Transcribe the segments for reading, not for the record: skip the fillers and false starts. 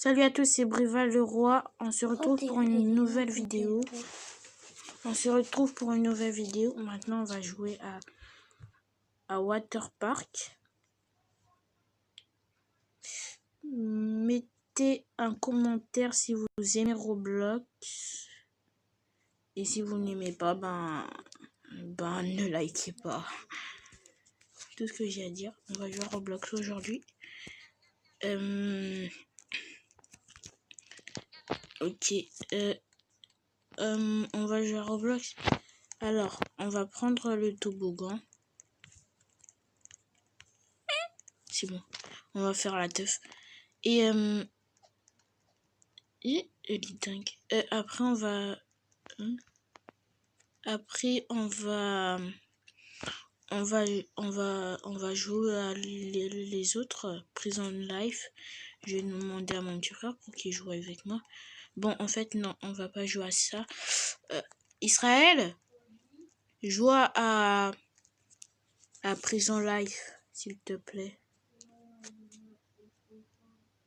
Salut à tous, c'est Brival le Roi. On se retrouve pour une nouvelle vidéo. Maintenant, on va jouer à Water Park. Mettez un commentaire si vous aimez Roblox. Et si vous n'aimez pas, ne likez pas. Tout ce que j'ai à dire. On va jouer à Roblox aujourd'hui. Ok. On va jouer à Roblox. Alors, on va prendre le toboggan. C'est bon. On va faire la teuf. Et elle est dingue. Après, on va... on va jouer à les autres Prison Life. Je vais demander à mon petit frère pour qu'il joue avec moi. Bon, en fait, non, on va pas jouer à ça. Israël, joue à Prison Life, s'il te plaît.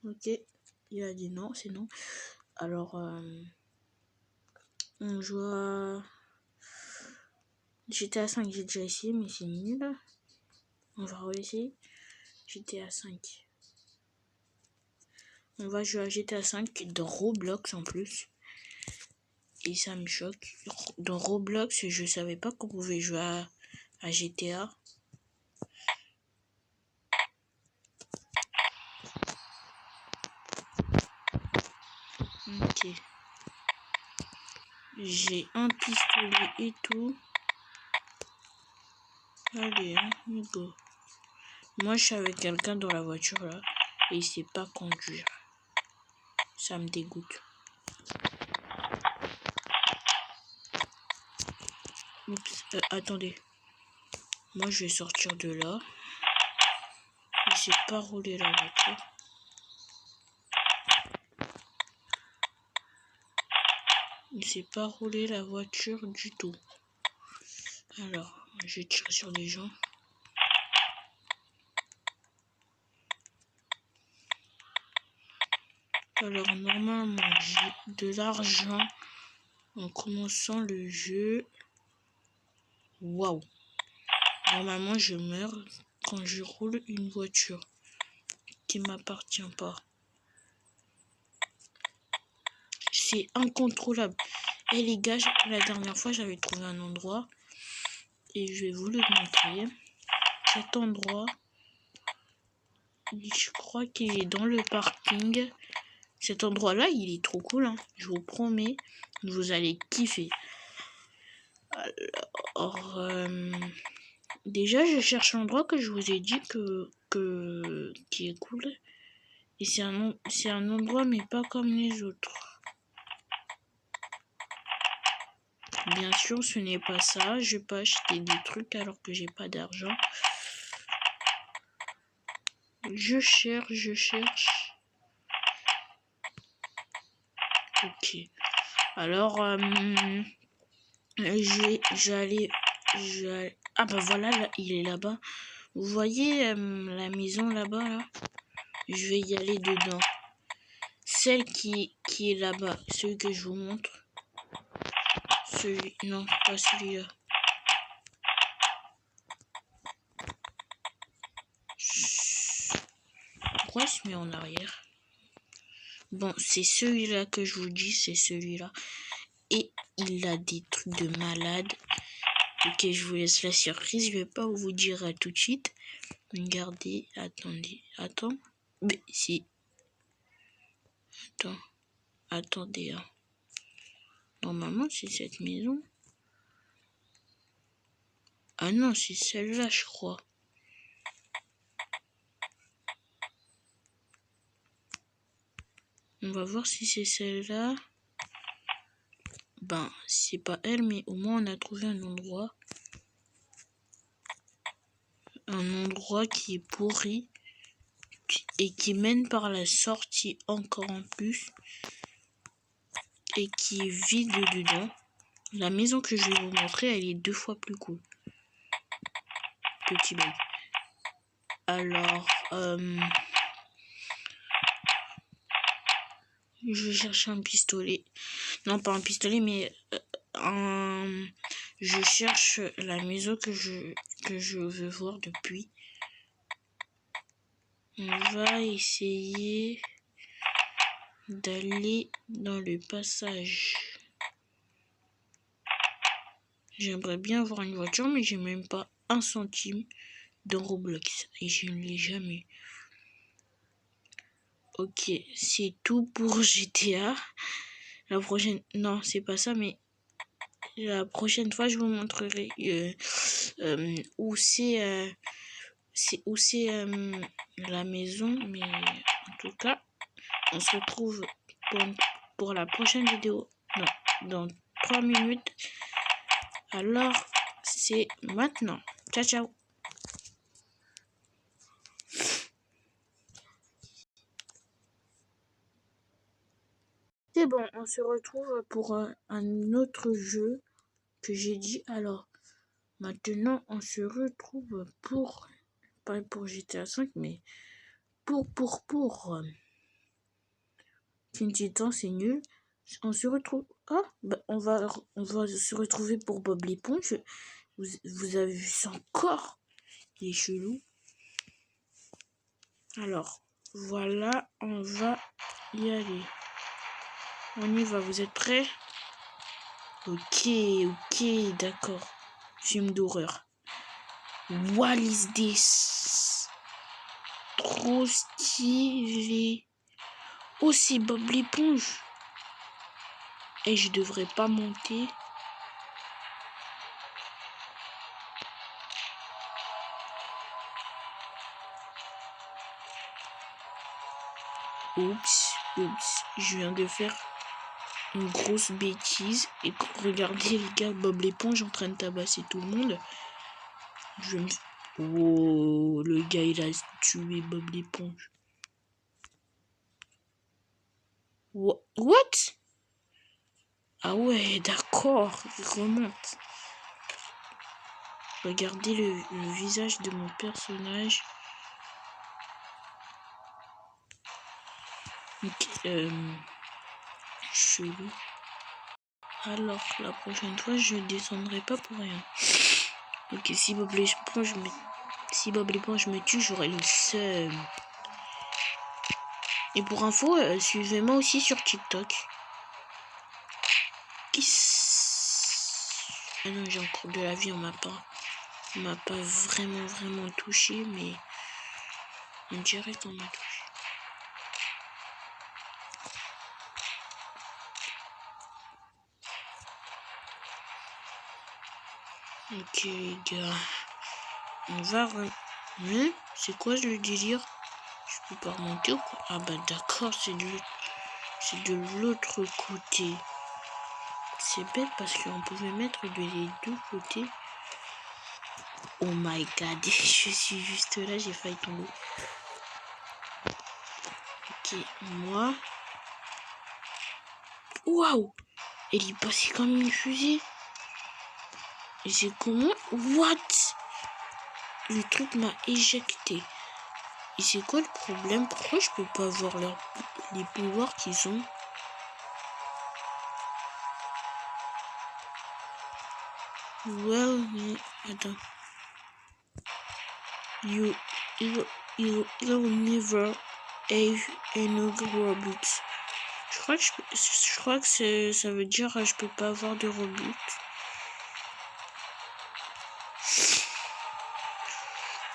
Ok, il a dit non, c'est non. Alors, on joue à GTA 5, j'ai déjà essayé, mais c'est nul. On va réessayer. GTA 5. On va jouer à GTA 5 dans Roblox en plus. Et ça me choque. Dans Roblox, je savais pas qu'on pouvait jouer à GTA. Ok. J'ai un pistolet et tout. Allez, go. Moi, je suis avec quelqu'un dans la voiture là. Et il sait pas conduire. Ça me dégoûte. Oups, attendez. Moi, je vais sortir de là. Il sait pas rouler la voiture. Il sait pas rouler la voiture du tout. Alors, je tire sur les gens. Alors, normalement, j'ai de l'argent en commençant le jeu. Waouh! Normalement, je meurs quand je roule une voiture qui m'appartient pas. C'est incontrôlable. Et les gars, la dernière fois, j'avais trouvé un endroit et je vais vous le montrer. Cet endroit, je crois qu'il est dans le parking. Cet endroit-là, il est trop cool, hein. Je vous promets, vous allez kiffer. Alors, déjà, je cherche l'endroit que je vous ai dit qui est cool. Et c'est un endroit, mais pas comme les autres. Bien sûr, ce n'est pas ça. Je peux acheter des trucs alors que j'ai pas d'argent. Je cherche. Ok. Alors, j'allais... Ah bah voilà, là, il est là-bas. Vous voyez la maison là-bas, là? Je vais y aller dedans. Celle qui est là-bas, celui que je vous montre. Non, pas celui-là. Pourquoi il se met en arrière? Bon, c'est celui-là que je vous dis, c'est celui-là. Et il a des trucs de malade. Ok, je vous laisse la surprise. Je vais pas vous dire tout de suite. Regardez, attends. Mais si. Attendez. Hein. Normalement, c'est cette maison. Ah non, c'est celle-là, je crois. On va voir si c'est celle-là. Ben, c'est pas elle, mais au moins on a trouvé un endroit. Un endroit qui est pourri. Et qui mène par la sortie encore en plus. Et qui est vide dedans. La maison que je vais vous montrer, elle est 2 fois plus cool. Petit bug. Alors, je cherche un pistolet. Non, pas un pistolet, mais je cherche la maison que je veux voir depuis. On va essayer d'aller dans le passage. J'aimerais bien avoir une voiture, mais j'ai même pas un centime dans Roblox. Et je ne l'ai jamais. Ok, c'est tout pour GTA. La prochaine... Non, c'est pas ça, mais... La prochaine fois, je vous montrerai où c'est la maison. Mais en tout cas, on se retrouve pour la prochaine vidéo. Non, dans 3 minutes. Alors, c'est maintenant. Ciao, ciao. C'est bon, on se retrouve pour un autre jeu que j'ai dit. Alors, maintenant, on se retrouve pour... Pas pour GTA 5, mais pour Teen Titan, c'est nul. On se retrouve... Ah, bah, on va se retrouver pour Bob l'éponge. Vous avez vu son corps? Il est chelou. Alors, voilà, on va y aller. On y va, vous êtes prêts? Ok, d'accord. Film d'horreur. What is this? Trop stylé. Oh, c'est Bob l'éponge. Et je devrais pas monter. Oups, je viens de faire une grosse bêtise. Et regardez les gars, Bob l'éponge en train de tabasser tout le monde. Oh, le gars il a tué Bob l'éponge. What? Ah ouais, d'accord, il remonte. Regardez le visage de mon personnage. Ok, chelou. Alors, la prochaine fois, je descendrai pas pour rien. Ok, si Bob l'éponge me tue, j'aurai le seum. Et pour info, suivez-moi aussi sur TikTok. Ah non, j'ai encore de la vie, on m'a pas vraiment touché, mais on dirait qu'on m'a touché. Ok les gars, on va c'est quoi le délire? Je peux pas remonter ou quoi? Ah bah d'accord, c'est de l'autre côté. C'est bête parce qu'on pouvait mettre de les deux côtés. Oh my god, je suis juste là, j'ai failli tomber. Ok, moi. Waouh! Elle est passée comme une fusée. Et c'est comment? What? Le truc m'a éjecté. Et c'est quoi le problème? Pourquoi je peux pas voir les pouvoirs qu'ils ont? Well, mais attends. You'll never have another Robux. Je crois que ça veut dire je peux pas avoir de Robux.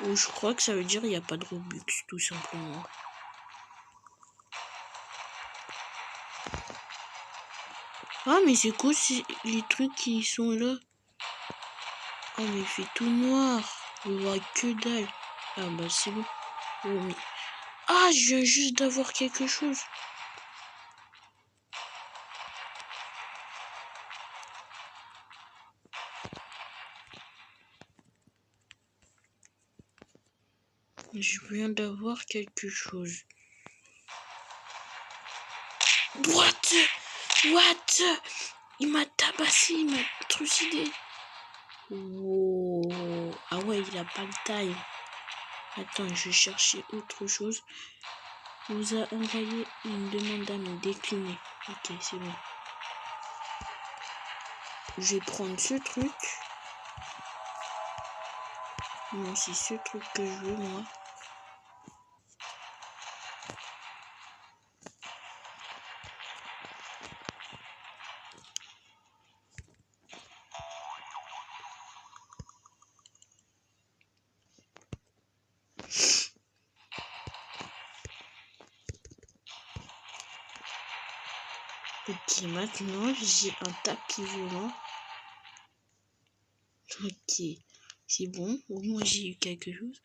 Ou je crois que ça veut dire il n'y a pas de Robux, tout simplement. Ah, mais c'est quoi les trucs qui sont là? Oh, mais il fait tout noir. On voit que dalle. Ah, bah c'est bon. Oh, mais... Ah, je viens juste d'avoir quelque chose. Je viens d'avoir quelque chose. What? Il m'a tabassé, il m'a trucidé. Wow. Ah ouais, il a pas le time. Attends, je vais chercher autre chose. vous a envoyé une demande d'ami déclinée. Ok, c'est bon. Je vais prendre ce truc. Non, c'est ce truc que je veux, moi. Ok, maintenant j'ai un tapis volant. Ok, c'est bon. Au moins j'ai eu quelque chose.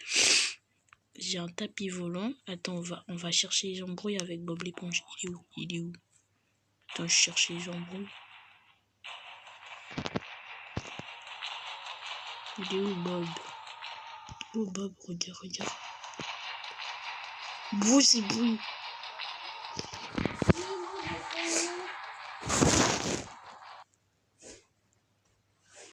J'ai un tapis volant. Attends, on va chercher les embrouilles avec Bob l'éponge. Il est où? Attends, je cherche les embrouilles. Il est où Bob? Oh Bob, regarde. Bouh, c'est bon.